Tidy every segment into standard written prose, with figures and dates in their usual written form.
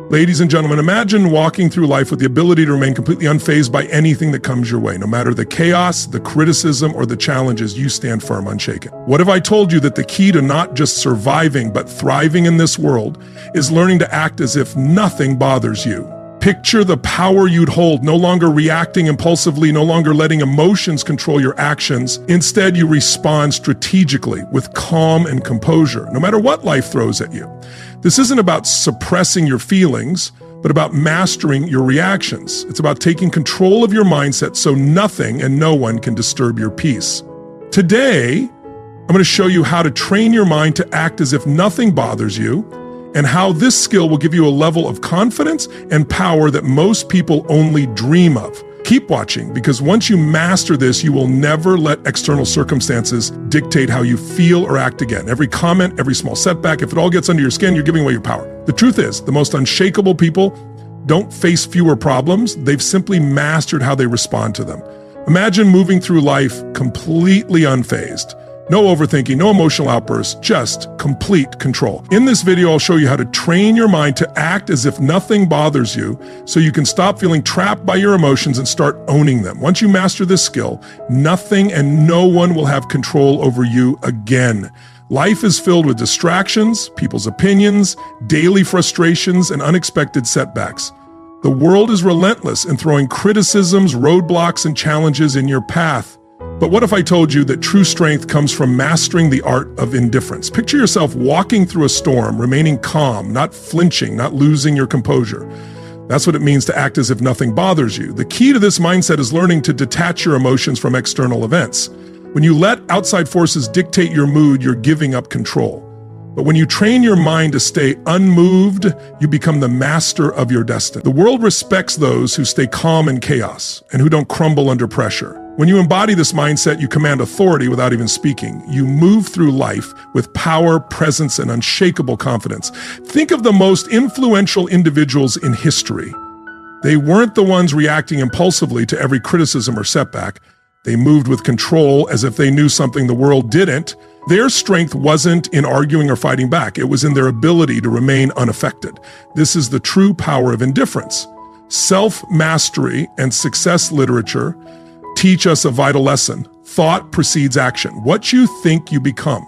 Ladies and gentlemen, imagine walking through life with the ability to remain completely unfazed by anything that comes your way. No matter the chaos, the criticism, or the challenges, you stand firm, unshaken. What if I told you that the key to not just surviving, but thriving in this world is learning to act as if nothing bothers you? Picture the power you'd hold, no longer reacting impulsively, no longer letting emotions control your actions. Instead, you respond strategically with calm and composure, no matter what life throws at you. This isn't about suppressing your feelings, but about mastering your reactions. It's about taking control of your mindset so nothing and no one can disturb your peace. Today, I'm going to show you how to train your mind to act as if nothing bothers you, and how this skill will give you a level of confidence and power that most people only dream of. Keep watching, because once you master this, you will never let external circumstances dictate how you feel or act again. Every comment, every small setback, if it all gets under your skin, you're giving away your power. The truth is, the most unshakable people don't face fewer problems. They've simply mastered how they respond to them. Imagine moving through life completely unfazed. No overthinking, no emotional outbursts, just complete control. In this video, I'll show you how to train your mind to act as if nothing bothers you so you can stop feeling trapped by your emotions and start owning them. Once you master this skill, nothing and no one will have control over you again. Life is filled with distractions, people's opinions, daily frustrations, and unexpected setbacks. The world is relentless in throwing criticisms, roadblocks, and challenges in your path. But what if I told you that true strength comes from mastering the art of indifference? Picture yourself walking through a storm, remaining calm, not flinching, not losing your composure. That's what it means to act as if nothing bothers you. The key to this mindset is learning to detach your emotions from external events. When you let outside forces dictate your mood, you're giving up control. But when you train your mind to stay unmoved, you become the master of your destiny. The world respects those who stay calm in chaos and who don't crumble under pressure. When you embody this mindset, you command authority without even speaking. You move through life with power, presence, and unshakable confidence. Think of the most influential individuals in history. They weren't the ones reacting impulsively to every criticism or setback. They moved with control as if they knew something the world didn't. Their strength wasn't in arguing or fighting back. It was in their ability to remain unaffected. This is the true power of indifference. Self-mastery and success literature teach us a vital lesson. Thought precedes action. What you think, you become.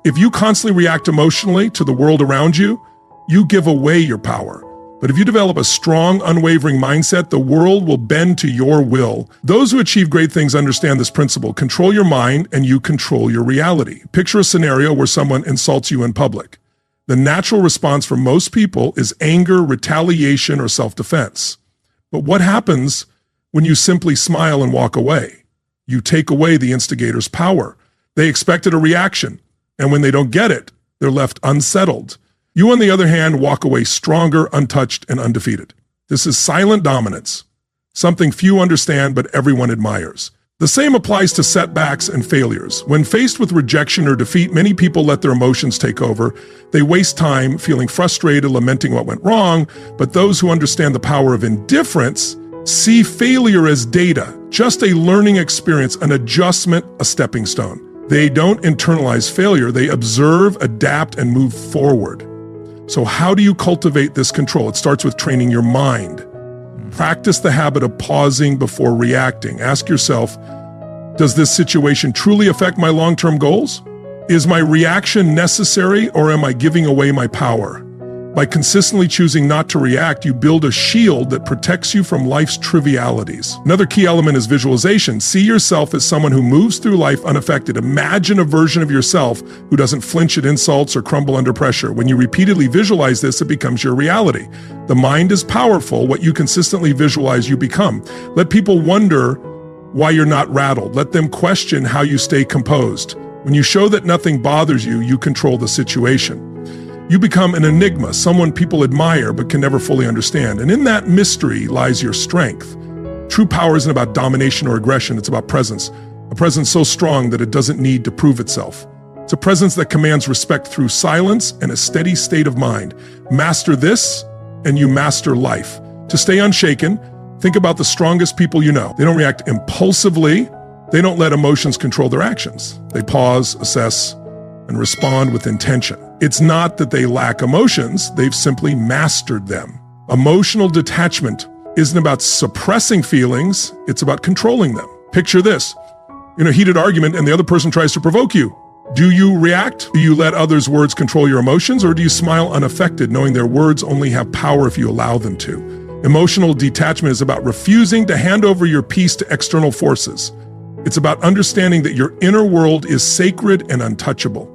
If you constantly react emotionally to the world around you, you give away your power. But if you develop a strong, unwavering mindset, the world will bend to your will. Those who achieve great things understand this principle. Control your mind and you control your reality. Picture a scenario where someone insults you in public. The natural response for most people is anger, retaliation, or self-defense. But what happens when you simply smile and walk away? You take away the instigator's power. They expected a reaction, and when they don't get it, they're left unsettled. You, on the other hand, walk away stronger, untouched, and undefeated. This is silent dominance, something few understand but everyone admires. The same applies to setbacks and failures. When faced with rejection or defeat, many people let their emotions take over. They waste time feeling frustrated, lamenting what went wrong, but those who understand the power of indifference see failure as data, just a learning experience, an adjustment, a stepping stone. They don't internalize failure, they observe, adapt, and move forward. So how do you cultivate this control? It starts with training your mind. Practice the habit of pausing before reacting. Ask yourself, does this situation truly affect my long-term goals? Is my reaction necessary, or am I giving away my power? By consistently choosing not to react, you build a shield that protects you from life's trivialities. Another key element is visualization. See yourself as someone who moves through life unaffected. Imagine a version of yourself who doesn't flinch at insults or crumble under pressure. When you repeatedly visualize this, it becomes your reality. The mind is powerful. What you consistently visualize, you become. Let people wonder why you're not rattled. Let them question how you stay composed. When you show that nothing bothers you, you control the situation. You become an enigma, someone people admire but can never fully understand. And in that mystery lies your strength. True power isn't about domination or aggression, it's about presence. A presence so strong that it doesn't need to prove itself. It's a presence that commands respect through silence and a steady state of mind. Master this, and you master life. To stay unshaken, think about the strongest people you know. They don't react impulsively. They don't let emotions control their actions. They pause, assess, and respond with intention. It's not that they lack emotions, they've simply mastered them. Emotional detachment isn't about suppressing feelings, it's about controlling them. Picture this, in a heated argument and the other person tries to provoke you. Do you react? Do you let others' words control your emotions, or do you smile unaffected, knowing their words only have power if you allow them to? Emotional detachment is about refusing to hand over your peace to external forces. It's about understanding that your inner world is sacred and untouchable.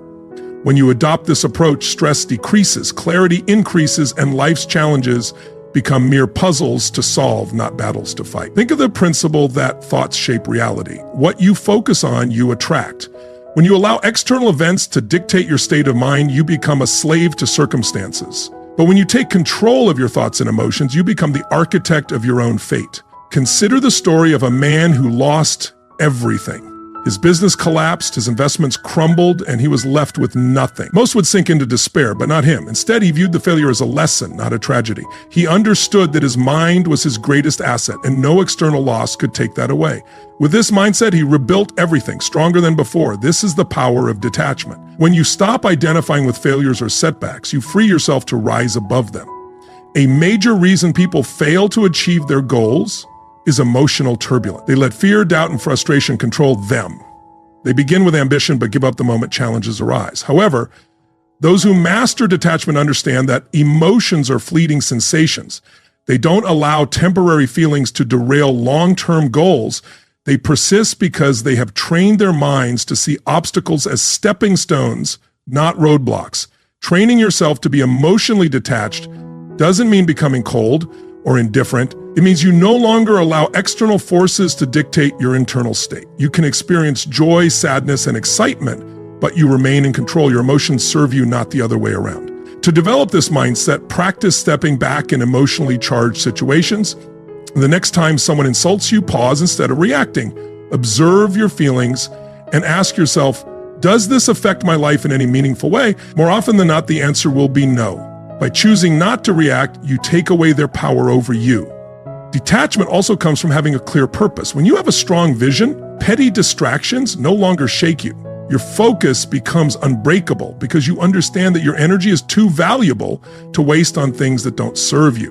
When you adopt this approach, stress decreases, clarity increases, and life's challenges become mere puzzles to solve, not battles to fight. Think of the principle that thoughts shape reality. What you focus on, you attract. When you allow external events to dictate your state of mind, you become a slave to circumstances. But when you take control of your thoughts and emotions, you become the architect of your own fate. Consider the story of a man who lost everything. His business collapsed, his investments crumbled, and he was left with nothing. Most would sink into despair, but not him. Instead, he viewed the failure as a lesson, not a tragedy. He understood that his mind was his greatest asset, and no external loss could take that away. With this mindset, he rebuilt everything, stronger than before. This is the power of detachment. When you stop identifying with failures or setbacks, you free yourself to rise above them. A major reason people fail to achieve their goals is emotional turbulence. They let fear, doubt, and frustration control them. They begin with ambition but give up the moment challenges arise. However, those who master detachment understand that emotions are fleeting sensations. They don't allow temporary feelings to derail long-term goals. They persist because they have trained their minds to see obstacles as stepping stones, not roadblocks. Training yourself to be emotionally detached doesn't mean becoming cold or indifferent. It means you no longer allow external forces to dictate your internal state. You can experience joy, sadness, and excitement, but you remain in control. Your emotions serve you, not the other way around. To develop this mindset, practice stepping back in emotionally charged situations. The next time someone insults you, pause instead of reacting. Observe your feelings and ask yourself, does this affect my life in any meaningful way? More often than not, the answer will be no. By choosing not to react, you take away their power over you. Detachment also comes from having a clear purpose. When you have a strong vision, petty distractions no longer shake you. Your focus becomes unbreakable because you understand that your energy is too valuable to waste on things that don't serve you.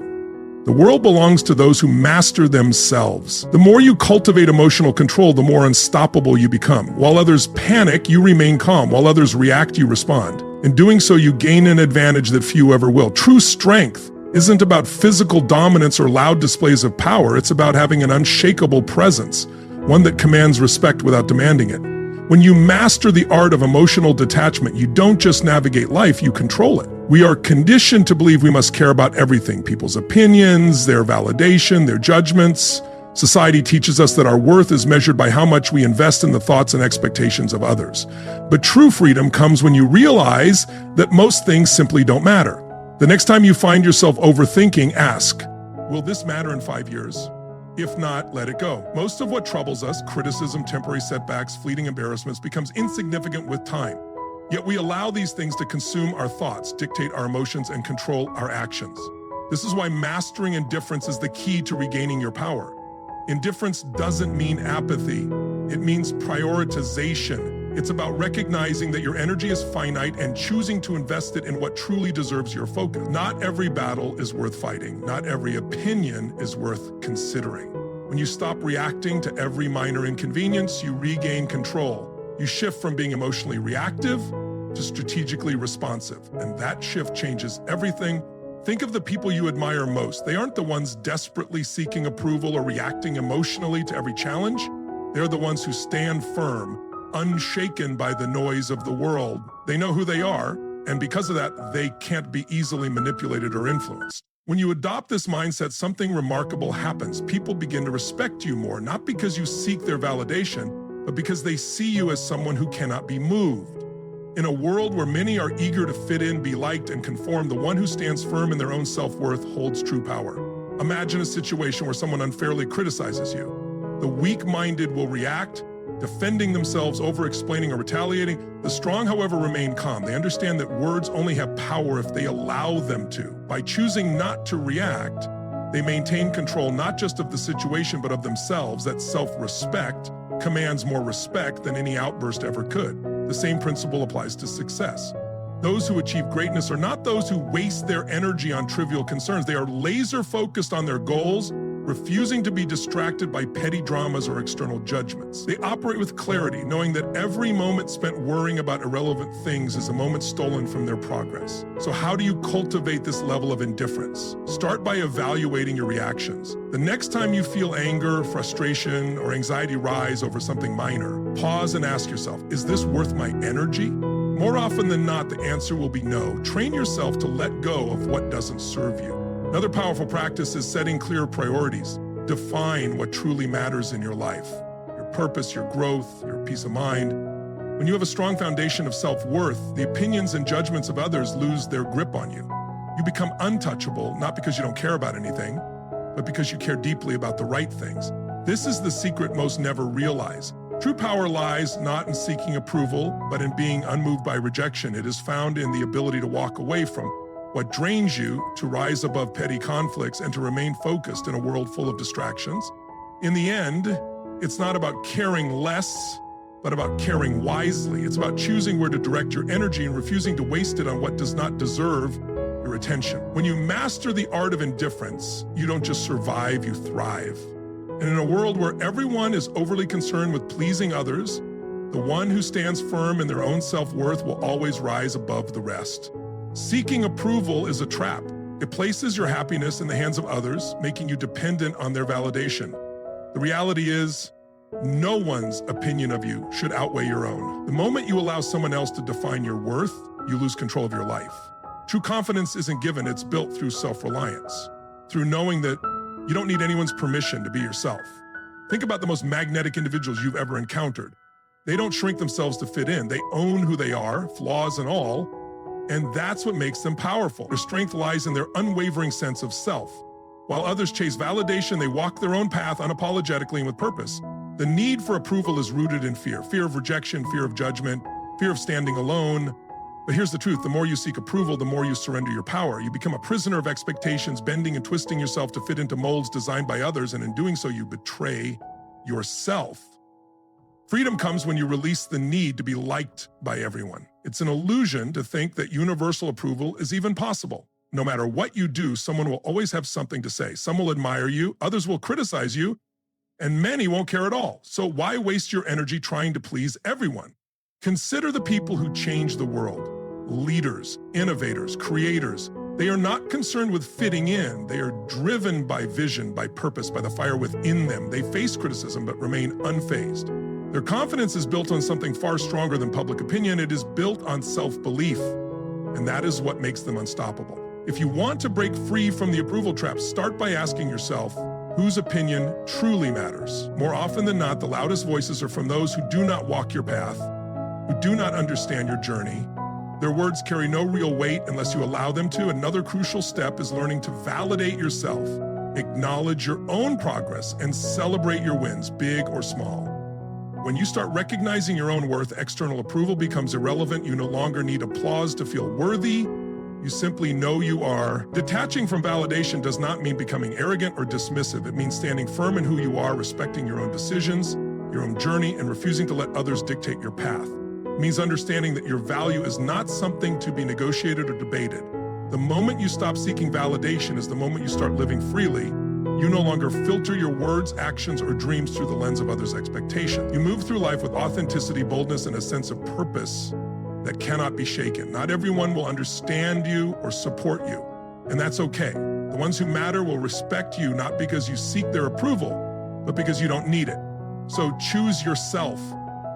The world belongs to those who master themselves. The more you cultivate emotional control, the more unstoppable you become. While others panic, you remain calm. While others react, you respond. In doing so, you gain an advantage that few ever will. True strength isn't about physical dominance or loud displays of power. It's about having an unshakable presence, one that commands respect without demanding it. When you master the art of emotional detachment, you don't just navigate life, you control it. We are conditioned to believe we must care about everything, people's opinions, their validation, their judgments. Society teaches us that our worth is measured by how much we invest in the thoughts and expectations of others. But true freedom comes when you realize that most things simply don't matter. The next time you find yourself overthinking, ask, will this matter in 5 years? If not, let it go. Most of what troubles us, criticism, temporary setbacks, fleeting embarrassments, becomes insignificant with time. Yet we allow these things to consume our thoughts, dictate our emotions, and control our actions. This is why mastering indifference is the key to regaining your power. Indifference doesn't mean apathy. It means prioritization. It's about recognizing that your energy is finite and choosing to invest it in what truly deserves your focus. Not every battle is worth fighting. Not every opinion is worth considering. When you stop reacting to every minor inconvenience, you regain control. You shift from being emotionally reactive to strategically responsive, and that shift changes everything. Think of the people you admire most. They aren't the ones desperately seeking approval or reacting emotionally to every challenge. They're the ones who stand firm, unshaken by the noise of the world. They know who they are, and because of that, they can't be easily manipulated or influenced. When you adopt this mindset, something remarkable happens. People begin to respect you more, not because you seek their validation, but because they see you as someone who cannot be moved. In a world where many are eager to fit in, be liked, and conform, the one who stands firm in their own self-worth holds true power. Imagine a situation where someone unfairly criticizes you. The weak-minded will react, defending themselves, over-explaining, or retaliating. The strong, however, remain calm. They understand that words only have power if they allow them to. By choosing not to react, they maintain control not just of the situation, but of themselves. That self-respect commands more respect than any outburst ever could. The same principle applies to success. Those who achieve greatness are not those who waste their energy on trivial concerns. They are laser-focused on their goals, refusing to be distracted by petty dramas or external judgments. They operate with clarity, knowing that every moment spent worrying about irrelevant things is a moment stolen from their progress. So how do you cultivate this level of indifference? Start by evaluating your reactions. The next time you feel anger, frustration, or anxiety rise over something minor, pause and ask yourself, is this worth my energy? More often than not, the answer will be no. Train yourself to let go of what doesn't serve you. Another powerful practice is setting clear priorities. Define what truly matters in your life, your purpose, your growth, your peace of mind. When you have a strong foundation of self-worth, the opinions and judgments of others lose their grip on you. You become untouchable, not because you don't care about anything, but because you care deeply about the right things. This is the secret most never realize. True power lies not in seeking approval, but in being unmoved by rejection. It is found in the ability to walk away from what drains you, to rise above petty conflicts, and to remain focused in a world full of distractions. In the end, it's not about caring less, but about caring wisely. It's about choosing where to direct your energy and refusing to waste it on what does not deserve your attention. When you master the art of indifference, you don't just survive, you thrive. And in a world where everyone is overly concerned with pleasing others, the one who stands firm in their own self-worth will always rise above the rest. Seeking approval is a trap. It places your happiness in the hands of others, making you dependent on their validation. The reality is, no one's opinion of you should outweigh your own. The moment you allow someone else to define your worth, you lose control of your life. True confidence isn't given, it's built through self-reliance, through knowing that you don't need anyone's permission to be yourself. Think about the most magnetic individuals you've ever encountered. They don't shrink themselves to fit in. They own who they are, flaws and all, and that's what makes them powerful. Their strength lies in their unwavering sense of self. While others chase validation, they walk their own path unapologetically and with purpose. The need for approval is rooted in fear. Fear of rejection, fear of judgment, fear of standing alone. But here's the truth, the more you seek approval, the more you surrender your power. You become a prisoner of expectations, bending and twisting yourself to fit into molds designed by others, and in doing so, you betray yourself. Freedom comes when you release the need to be liked by everyone. It's an illusion to think that universal approval is even possible. No matter what you do, someone will always have something to say. Some will admire you, others will criticize you, and many won't care at all. So why waste your energy trying to please everyone? Consider the people who change the world. Leaders, innovators, creators. They are not concerned with fitting in. They are driven by vision, by purpose, by the fire within them. They face criticism but remain unfazed. Their confidence is built on something far stronger than public opinion. It is built on self-belief, and that is what makes them unstoppable. If you want to break free from the approval trap, start by asking yourself, whose opinion truly matters? More often than not, the loudest voices are from those who do not walk your path, who do not understand your journey. Their words carry no real weight unless you allow them to. Another crucial step is learning to validate yourself, acknowledge your own progress, and celebrate your wins, big or small. When you start recognizing your own worth, external approval becomes irrelevant. You no longer need applause to feel worthy. You simply know you are. Detaching from validation does not mean becoming arrogant or dismissive. It means standing firm in who you are, respecting your own decisions, your own journey, and refusing to let others dictate your path. It means understanding that your value is not something to be negotiated or debated. The moment you stop seeking validation is the moment you start living freely. You no longer filter your words, actions, or dreams through the lens of others' expectation. You move through life with authenticity, boldness, and a sense of purpose that cannot be shaken. Not everyone will understand you or support you, and that's okay. The ones who matter will respect you not because you seek their approval, but because you don't need it. So choose yourself.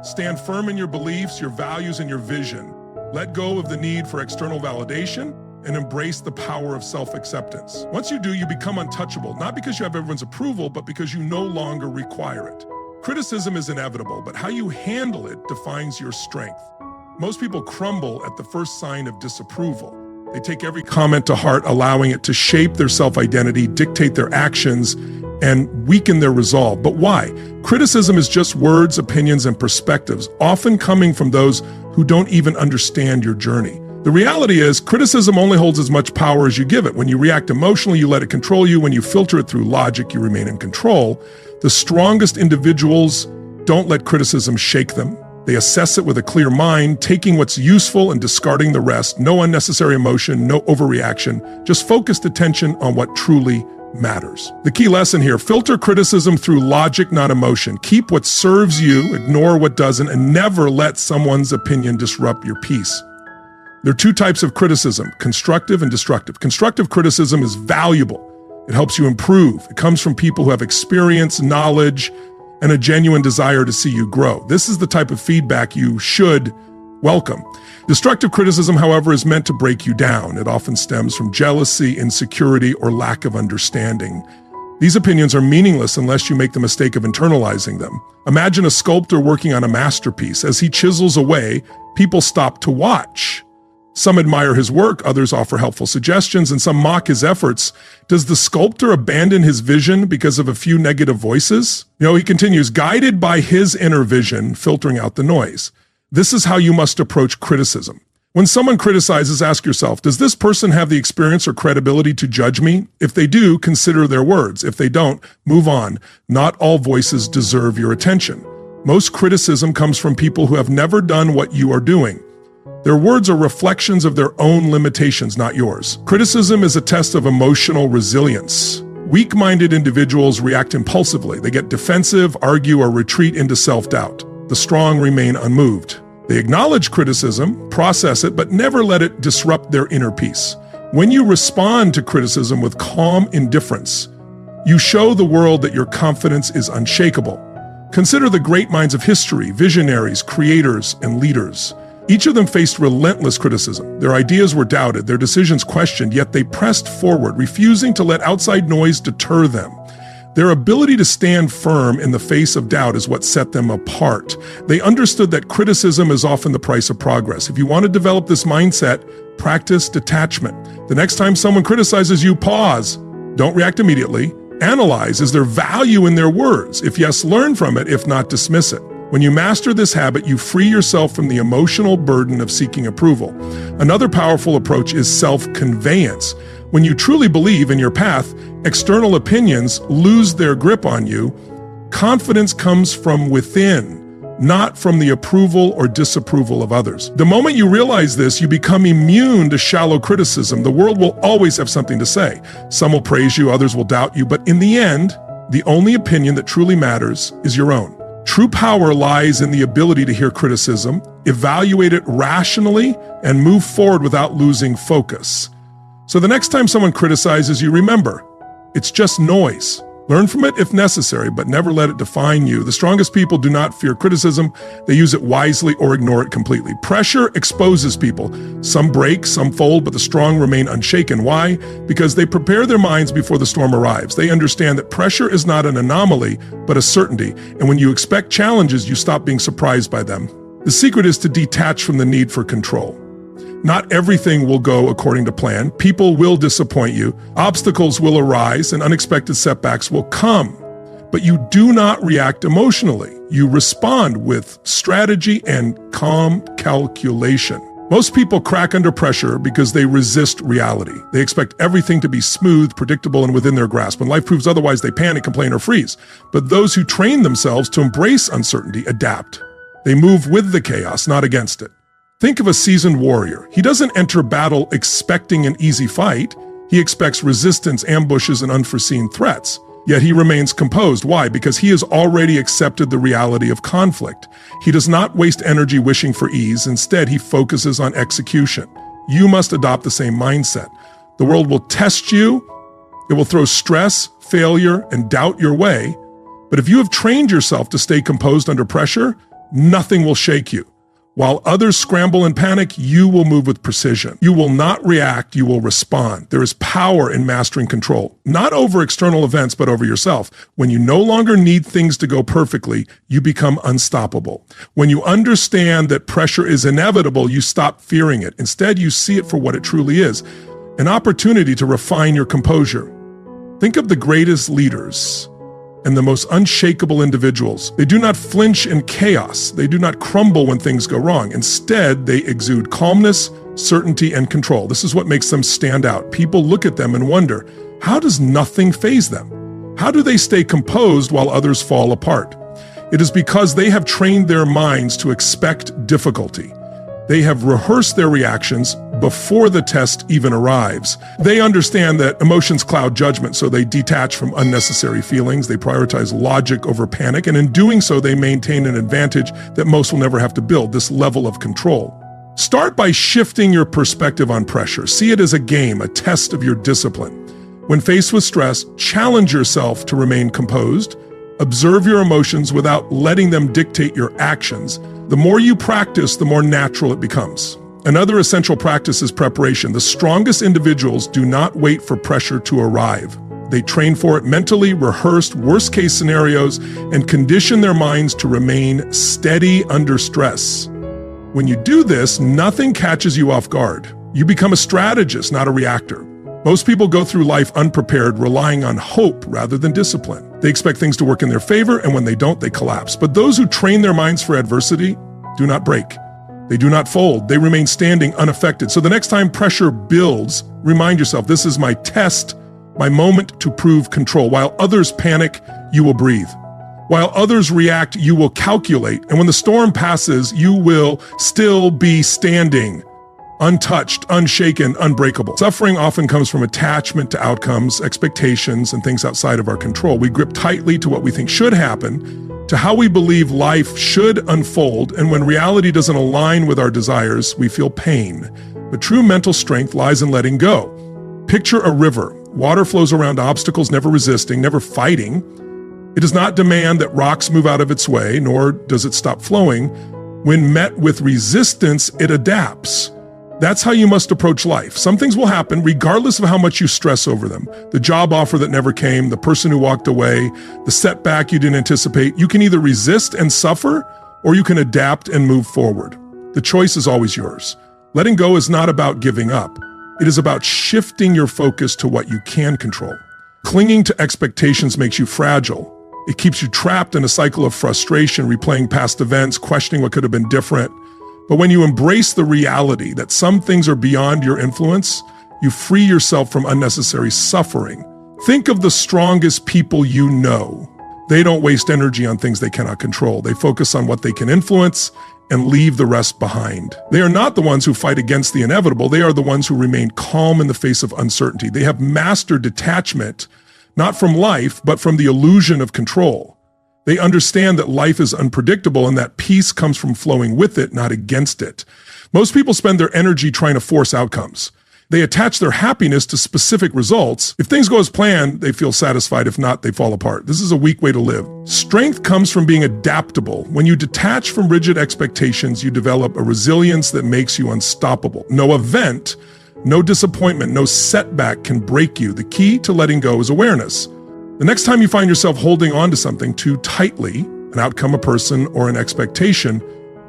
Stand firm in your beliefs, your values, and your vision. Let go of the need for external validation and embrace the power of self-acceptance. Once you do, you become untouchable, not because you have everyone's approval, but because you no longer require it. Criticism is inevitable, but how you handle it defines your strength. Most people crumble at the first sign of disapproval. They take every comment to heart, allowing it to shape their self-identity, dictate their actions, and weaken their resolve. But why? Criticism is just words, opinions, and perspectives, often coming from those who don't even understand your journey. The reality is, criticism only holds as much power as you give it. When you react emotionally, you let it control you. When you filter it through logic, you remain in control. The strongest individuals don't let criticism shake them. They assess it with a clear mind, taking what's useful and discarding the rest. No unnecessary emotion, no overreaction, just focused attention on what truly matters. The key lesson here, filter criticism through logic, not emotion. Keep what serves you, ignore what doesn't, and never let someone's opinion disrupt your peace. There are two types of criticism, constructive and destructive. Constructive criticism is valuable. It helps you improve. It comes from people who have experience, knowledge, and a genuine desire to see you grow. This is the type of feedback you should welcome. Destructive criticism, however, is meant to break you down. It often stems from jealousy, insecurity, or lack of understanding. These opinions are meaningless unless you make the mistake of internalizing them. Imagine a sculptor working on a masterpiece. As he chisels away, people stop to watch. Some admire his work, others offer helpful suggestions, and some mock his efforts. Does the sculptor abandon his vision because of a few negative voices? He continues, guided by his inner vision, filtering out the noise. This is how you must approach criticism. When someone criticizes, ask yourself, does this person have the experience or credibility to judge me? If they do, consider their words. If they don't, move on. Not all voices deserve your attention. Most criticism comes from people who have never done what you are doing. Their words are reflections of their own limitations, not yours. Criticism is a test of emotional resilience. Weak-minded individuals react impulsively. They get defensive, argue, or retreat into self-doubt. The strong remain unmoved. They acknowledge criticism, process it, but never let it disrupt their inner peace. When you respond to criticism with calm indifference, you show the world that your confidence is unshakable. Consider the great minds of history, visionaries, creators, and leaders. Each of them faced relentless criticism. Their ideas were doubted, their decisions questioned, yet they pressed forward, refusing to let outside noise deter them. Their ability to stand firm in the face of doubt is what set them apart. They understood that criticism is often the price of progress. If you want to develop this mindset, practice detachment. The next time someone criticizes you, pause. Don't react immediately. Analyze, is there value in their words? If yes, learn from it. If not, dismiss it. When you master this habit, you free yourself from the emotional burden of seeking approval. Another powerful approach is self-conveyance. When you truly believe in your path, external opinions lose their grip on you. Confidence comes from within, not from the approval or disapproval of others. The moment you realize this, you become immune to shallow criticism. The world will always have something to say. Some will praise you, others will doubt you, but in the end, the only opinion that truly matters is your own. True power lies in the ability to hear criticism, evaluate it rationally, and move forward without losing focus. So the next time someone criticizes you, remember, it's just noise. Learn from it if necessary, but never let it define you. The strongest people do not fear criticism. They use it wisely or ignore it completely. Pressure exposes people. Some break, some fold, but the strong remain unshaken. Why? Because they prepare their minds before the storm arrives. They understand that pressure is not an anomaly, but a certainty. And when you expect challenges, you stop being surprised by them. The secret is to detach from the need for control. Not everything will go according to plan. People will disappoint you. Obstacles will arise and unexpected setbacks will come. But you do not react emotionally. You respond with strategy and calm calculation. Most people crack under pressure because they resist reality. They expect everything to be smooth, predictable, and within their grasp. When life proves otherwise, they panic, complain, or freeze. But those who train themselves to embrace uncertainty adapt. They move with the chaos, not against it. Think of a seasoned warrior. He doesn't enter battle expecting an easy fight. He expects resistance, ambushes, and unforeseen threats. Yet he remains composed. Why? Because he has already accepted the reality of conflict. He does not waste energy wishing for ease. Instead, he focuses on execution. You must adopt the same mindset. The world will test you. It will throw stress, failure, and doubt your way. But if you have trained yourself to stay composed under pressure, nothing will shake you. While others scramble and panic, you will move with precision. You will not react, you will respond. There is power in mastering control, not over external events, but over yourself. When you no longer need things to go perfectly, you become unstoppable. When you understand that pressure is inevitable, you stop fearing it. Instead, you see it for what it truly is, an opportunity to refine your composure. Think of the greatest leaders and the most unshakable individuals. They do not flinch in chaos. They do not crumble when things go wrong. Instead, they exude calmness, certainty, and control. This is what makes them stand out. People look at them and wonder, how does nothing faze them? How do they stay composed while others fall apart? It is because they have trained their minds to expect difficulty. They have rehearsed their reactions before the test even arrives. They understand that emotions cloud judgment, so they detach from unnecessary feelings. They prioritize logic over panic, and in doing so, they maintain an advantage that most will never have to build, this level of control. Start by shifting your perspective on pressure. See it as a game, a test of your discipline. When faced with stress, challenge yourself to remain composed. Observe your emotions without letting them dictate your actions. The more you practice, the more natural it becomes. Another essential practice is preparation. The strongest individuals do not wait for pressure to arrive. They train for it mentally, rehearsed worst-case scenarios, and condition their minds to remain steady under stress. When you do this, nothing catches you off guard. You become a strategist, not a reactor. Most people go through life unprepared, relying on hope rather than discipline. They expect things to work in their favor, and when they don't, they collapse. But those who train their minds for adversity do not break. They do not fold. They remain standing unaffected. So the next time pressure builds, remind yourself, this is my test, my moment to prove control. While others panic, you will breathe. While others react, you will calculate. And when the storm passes, you will still be standing. Untouched, unshaken, unbreakable. Suffering often comes from attachment to outcomes, expectations, and things outside of our control. We grip tightly to what we think should happen, to how we believe life should unfold, and when reality doesn't align with our desires, we feel pain. But true mental strength lies in letting go. Picture a river. Water flows around obstacles, never resisting, never fighting. It does not demand that rocks move out of its way, nor does it stop flowing. When met with resistance, it adapts. That's how you must approach life. Some things will happen regardless of how much you stress over them. The job offer that never came, the person who walked away, the setback you didn't anticipate. You can either resist and suffer, or you can adapt and move forward. The choice is always yours. Letting go is not about giving up. It is about shifting your focus to what you can control. Clinging to expectations makes you fragile. It keeps you trapped in a cycle of frustration, replaying past events, questioning what could have been different. But when you embrace the reality that some things are beyond your influence, you free yourself from unnecessary suffering. Think of the strongest people you know. They don't waste energy on things they cannot control. They focus on what they can influence and leave the rest behind. They are not the ones who fight against the inevitable. They are the ones who remain calm in the face of uncertainty. They have mastered detachment, not from life, but from the illusion of control. They understand that life is unpredictable and that peace comes from flowing with it, not against it. Most people spend their energy trying to force outcomes. They attach their happiness to specific results. If things go as planned, they feel satisfied. If not, they fall apart. This is a weak way to live. Strength comes from being adaptable. When you detach from rigid expectations, you develop a resilience that makes you unstoppable. No event, no disappointment, no setback can break you. The key to letting go is awareness. The next time you find yourself holding on to something too tightly, an outcome, a person, or an expectation,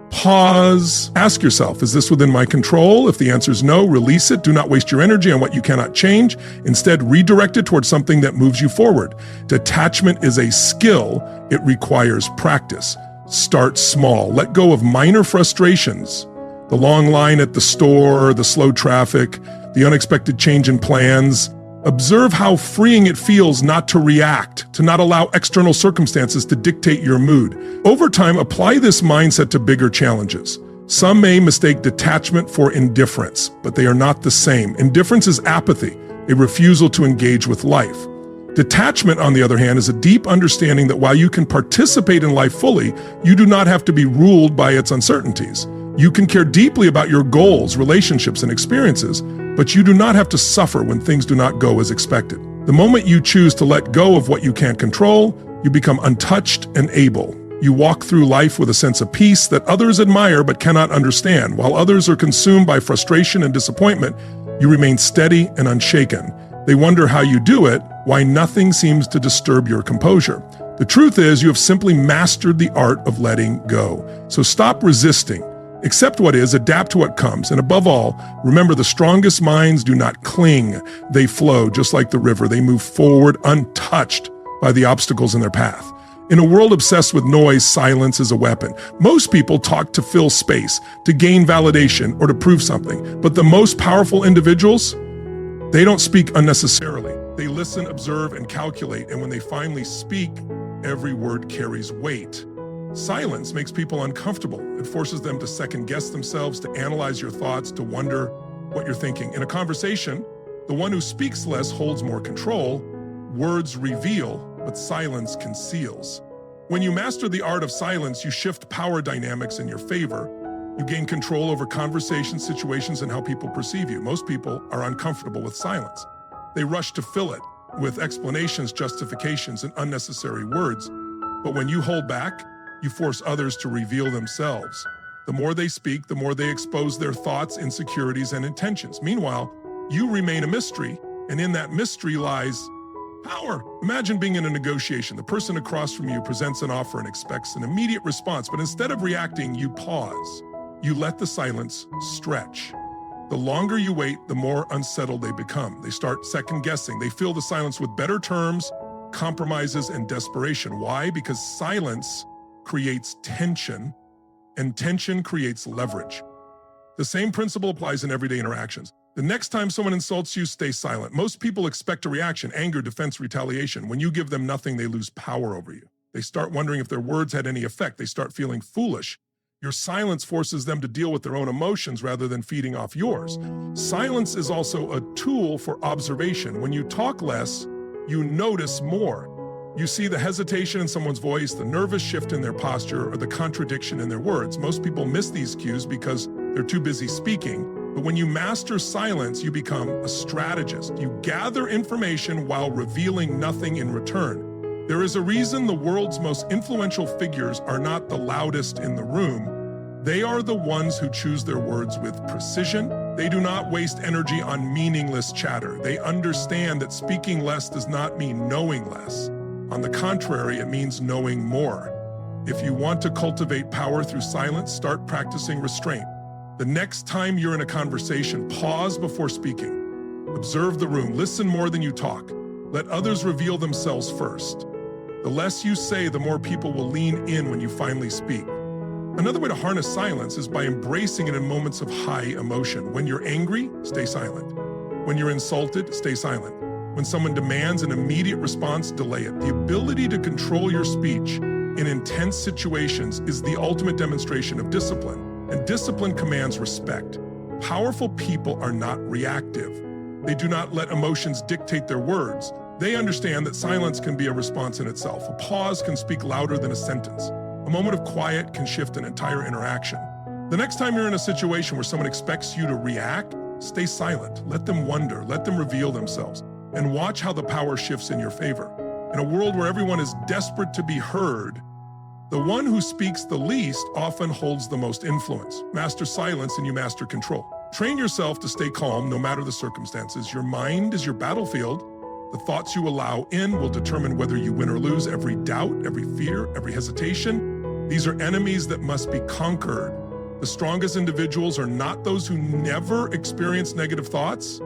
pause. Ask yourself, is this within my control? If the answer is no, release it. Do not waste your energy on what you cannot change. Instead, redirect it towards something that moves you forward. Detachment is a skill. It requires practice. Start small. Let go of minor frustrations. The long line at the store, the slow traffic, the unexpected change in plans. Observe how freeing it feels not to react, to not allow external circumstances to dictate your mood. Over time, apply this mindset to bigger challenges. Some may mistake detachment for indifference, but they are not the same. Indifference is apathy, a refusal to engage with life. Detachment, on the other hand, is a deep understanding that while you can participate in life fully, you do not have to be ruled by its uncertainties. You can care deeply about your goals, relationships, and experiences, but you do not have to suffer when things do not go as expected. The moment you choose to let go of what you can't control, you become untouched and able. You walk through life with a sense of peace that others admire but cannot understand. While others are consumed by frustration and disappointment, you remain steady and unshaken. They wonder how you do it, why nothing seems to disturb your composure. The truth is, you have simply mastered the art of letting go. So stop resisting. Accept what is, adapt to what comes, and above all, remember the strongest minds do not cling. They flow just like the river. They move forward untouched by the obstacles in their path. In a world obsessed with noise, silence is a weapon. Most people talk to fill space, to gain validation, or to prove something. But the most powerful individuals, they don't speak unnecessarily. They listen, observe, and calculate, and when they finally speak, every word carries weight. Silence makes people uncomfortable. It forces them to second-guess themselves, to analyze your thoughts, to wonder what you're thinking. In a conversation, the one who speaks less holds more control. Words reveal, but silence conceals. When you master the art of silence, you shift power dynamics in your favor. You gain control over conversations, situations, and how people perceive you. Most people are uncomfortable with silence. They rush to fill it with explanations, justifications, and unnecessary words. But when you hold back, you force others to reveal themselves. The more they speak, the more they expose their thoughts, insecurities, and intentions. Meanwhile, you remain a mystery, and in that mystery lies power. Imagine being in a negotiation. The person across from you presents an offer and expects an immediate response, but instead of reacting, you pause. You let the silence stretch. The longer you wait, the more unsettled they become. They start second-guessing. They fill the silence with better terms, compromises, and desperation. Why? Because silence creates tension, and tension creates leverage. The same principle applies in everyday interactions. The next time someone insults you, stay silent. Most people expect a reaction: anger, defense, retaliation. When you give them nothing, they lose power over you. They start wondering if their words had any effect. They start feeling foolish. Your silence forces them to deal with their own emotions rather than feeding off yours. Silence is also a tool for observation. When you talk less, you notice more. You see the hesitation in someone's voice, the nervous shift in their posture, or the contradiction in their words. Most people miss these cues because they're too busy speaking. But when you master silence, you become a strategist. You gather information while revealing nothing in return. There is a reason the world's most influential figures are not the loudest in the room. They are the ones who choose their words with precision. They do not waste energy on meaningless chatter. They understand that speaking less does not mean knowing less. On the contrary, it means knowing more. If you want to cultivate power through silence, start practicing restraint. The next time you're in a conversation, pause before speaking. Observe the room. Listen more than you talk. Let others reveal themselves first. The less you say, the more people will lean in when you finally speak. Another way to harness silence is by embracing it in moments of high emotion. When you're angry, stay silent. When you're insulted, stay silent. When someone demands an immediate response, delay it. The ability to control your speech in intense situations is the ultimate demonstration of discipline, and discipline commands respect. Powerful people are not reactive. They do not let emotions dictate their words. They understand that silence can be a response in itself. A pause can speak louder than a sentence. A moment of quiet can shift an entire interaction. The next time you're in a situation where someone expects you to react, stay silent. Let them wonder, let them reveal themselves, and watch how the power shifts in your favor. In a world where everyone is desperate to be heard, the one who speaks the least often holds the most influence. Master silence and you master control. Train yourself to stay calm no matter the circumstances. Your mind is your battlefield. The thoughts you allow in will determine whether you win or lose. Every doubt, every fear, every hesitation, these are enemies that must be conquered. The strongest individuals are not those who never experience negative thoughts,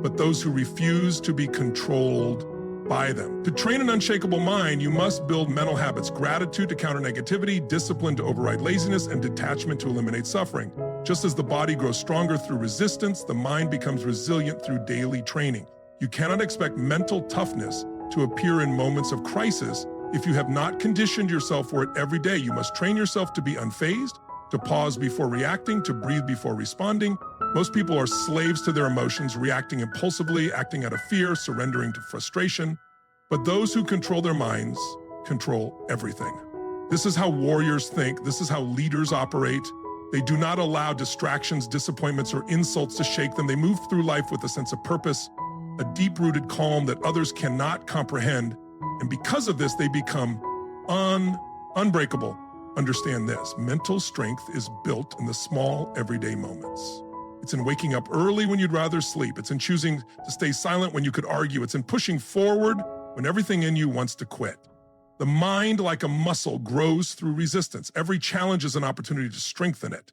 but those who refuse to be controlled by them. To train an unshakable mind, you must build mental habits: gratitude to counter negativity, discipline to override laziness, and detachment to eliminate suffering. Just as the body grows stronger through resistance, the mind becomes resilient through daily training. You cannot expect mental toughness to appear in moments of crisis if you have not conditioned yourself for it every day. You must train yourself to be unfazed, to pause before reacting, to breathe before responding. Most people are slaves to their emotions, reacting impulsively, acting out of fear, surrendering to frustration. But those who control their minds control everything. This is how warriors think. This is how leaders operate. They do not allow distractions, disappointments, or insults to shake them. They move through life with a sense of purpose, a deep-rooted calm that others cannot comprehend. And because of this, they become unbreakable. Understand this: mental strength is built in the small, everyday moments. It's in waking up early when you'd rather sleep. It's in choosing to stay silent when you could argue. It's in pushing forward when everything in you wants to quit. The mind, like a muscle, grows through resistance. Every challenge is an opportunity to strengthen it.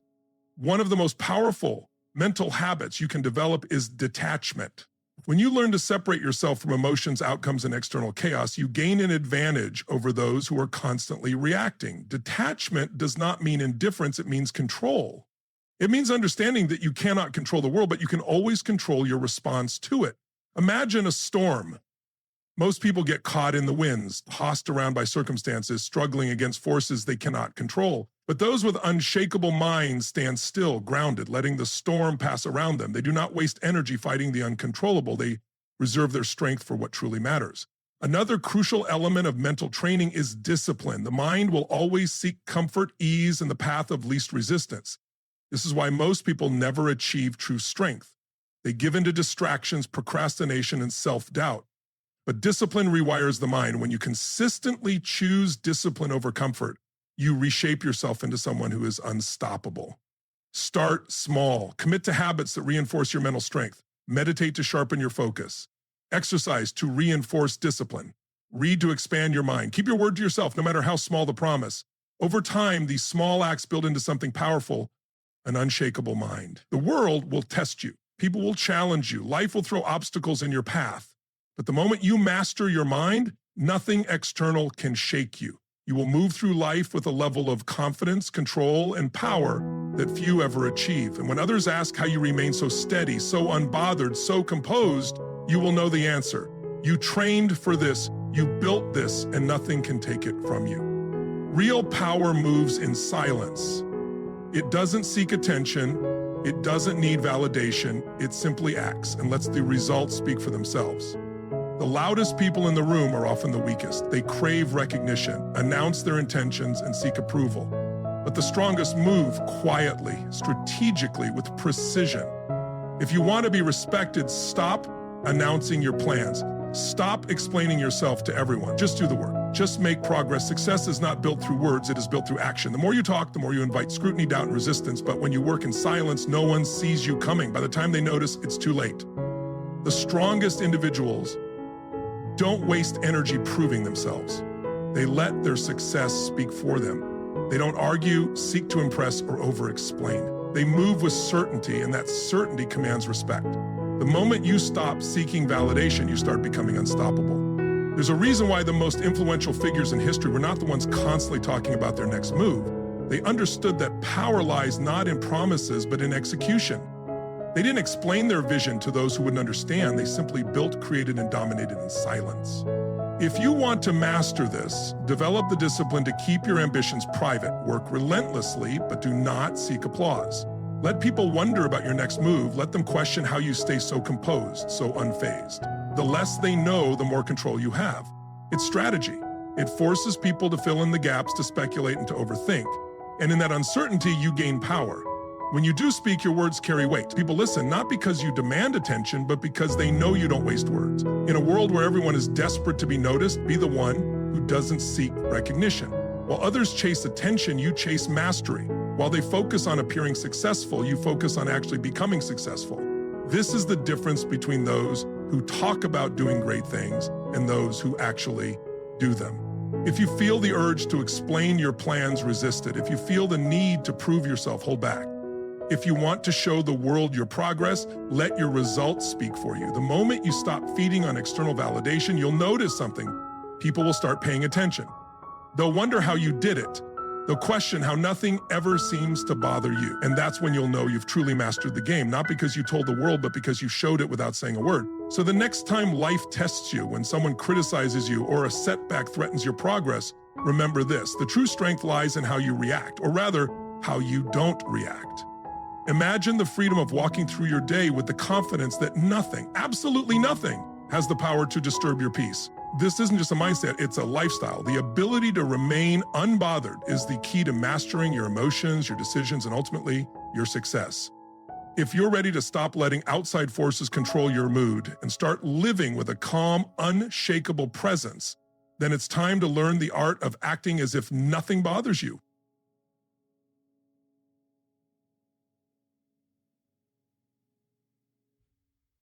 One of the most powerful mental habits you can develop is detachment. When you learn to separate yourself from emotions, outcomes, and external chaos, you gain an advantage over those who are constantly reacting. Detachment does not mean indifference, it means control. It means understanding that you cannot control the world, but you can always control your response to it. Imagine a storm. Most people get caught in the winds, tossed around by circumstances, struggling against forces they cannot control. But those with unshakable minds stand still, grounded, letting the storm pass around them. They do not waste energy fighting the uncontrollable. They reserve their strength for what truly matters. Another crucial element of mental training is discipline. The mind will always seek comfort, ease, and the path of least resistance. This is why most people never achieve true strength. They give in to distractions, procrastination, and self-doubt. But discipline rewires the mind. When you consistently choose discipline over comfort, you reshape yourself into someone who is unstoppable. Start small. Commit to habits that reinforce your mental strength. Meditate to sharpen your focus. Exercise to reinforce discipline. Read to expand your mind. Keep your word to yourself, no matter how small the promise. Over time, these small acts build into something powerful, an unshakable mind. The world will test you. People will challenge you. Life will throw obstacles in your path. But the moment you master your mind, nothing external can shake you. You will move through life with a level of confidence, control, and power that few ever achieve. And when others ask how you remain so steady, so unbothered, so composed, you will know the answer. You trained for this, you built this, and nothing can take it from you. Real power moves in silence. It doesn't seek attention, it doesn't need validation, it simply acts and lets the results speak for themselves. The loudest people in the room are often the weakest. They crave recognition, announce their intentions, and seek approval. But the strongest move quietly, strategically, with precision. If you want to be respected, stop announcing your plans. Stop explaining yourself to everyone. Just do the work. Just make progress. Success is not built through words, it is built through action. The more you talk, the more you invite scrutiny, doubt, and resistance. But when you work in silence, no one sees you coming. By the time they notice, it's too late. The strongest individuals don't waste energy proving themselves. They let their success speak for them. They don't argue, seek to impress, or over-explain. They move with certainty, and that certainty commands respect. The moment you stop seeking validation, you start becoming unstoppable. There's a reason why the most influential figures in history were not the ones constantly talking about their next move. They understood that power lies not in promises, but in execution. They didn't explain their vision to those who wouldn't understand. They simply built, created, and dominated in silence. If you want to master this, develop the discipline to keep your ambitions private. Work relentlessly, but do not seek applause. Let people wonder about your next move. Let them question how you stay so composed, so unfazed. The less they know, the more control you have. It's strategy. It forces people to fill in the gaps, to speculate, and to overthink. And in that uncertainty, you gain power. When you do speak, your words carry weight. People listen not because you demand attention, but because they know you don't waste words. In a world where everyone is desperate to be noticed, be the one who doesn't seek recognition. While others chase attention, you chase mastery. While they focus on appearing successful, you focus on actually becoming successful. This is the difference between those who talk about doing great things and those who actually do them. If you feel the urge to explain your plans, resist it. If you feel the need to prove yourself, hold back. If you want to show the world your progress, let your results speak for you. The moment you stop feeding on external validation, you'll notice something. People will start paying attention. They'll wonder how you did it. They'll question how nothing ever seems to bother you. And that's when you'll know you've truly mastered the game, not because you told the world, but because you showed it without saying a word. So the next time life tests you, when someone criticizes you or a setback threatens your progress, remember this: the true strength lies in how you react, or rather, how you don't react. Imagine the freedom of walking through your day with the confidence that nothing, absolutely nothing, has the power to disturb your peace. This isn't just a mindset, it's a lifestyle. The ability to remain unbothered is the key to mastering your emotions, your decisions, and ultimately, your success. If you're ready to stop letting outside forces control your mood and start living with a calm, unshakable presence, then it's time to learn the art of acting as if nothing bothers you.